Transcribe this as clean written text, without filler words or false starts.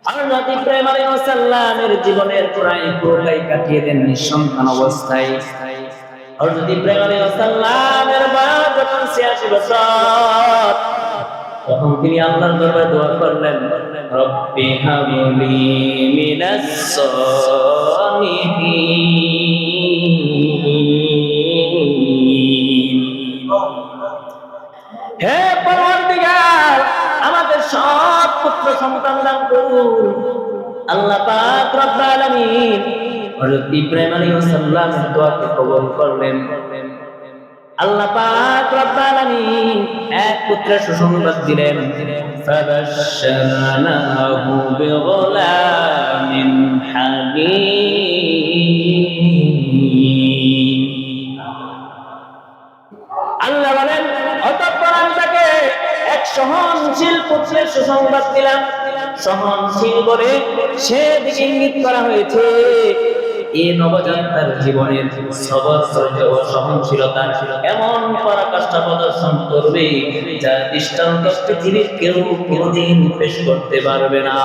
হযরত ইব্রাহিম আলাইহিস সালামের জীবনের পুরোটাই কাটিয়ে দেন নিঃসন্তান অবস্থায়। হযরত ইব্রাহিম আলাইহিস সালামের বয়স যখন ৮৬ বছর, তখন তিনি আল্লাহর দরবারে দোয়া করলেন, রব্বি হাবলি মিনাস সালিহিন। হে পরওয়ারদিগার, আমাদের সব পুত্র সন্তান দান করুন। আল্লাহ পাক রব্বুল আলামিন হযরত ইব্রাহিম আলাইহিস সালামের দোয়াকে কবুল করলেন। আল্লাহ পাক রব্বুল আলামিন এক পুত্রের সুসংবাদ দিলেন, ফাবাশশারনাহু বিগুলামিন হালিম। আল্লাহ বলেন, অতঃপর আমি তাকে এক সহনশীল পুত্রের সুসংবাদ দিলাম। সহনশীল বলে সেদিকে ইঙ্গিত করা হয়েছে এই নবজাতকের জীবনের সবর ধৈর্য ও সহনশীলতা এমন পরাকাষ্ঠা প্রদর্শন করবে যা দৃষ্টান্ত পৃথিবীর কেউ কোনোদিন পেশ করতে পারবে না।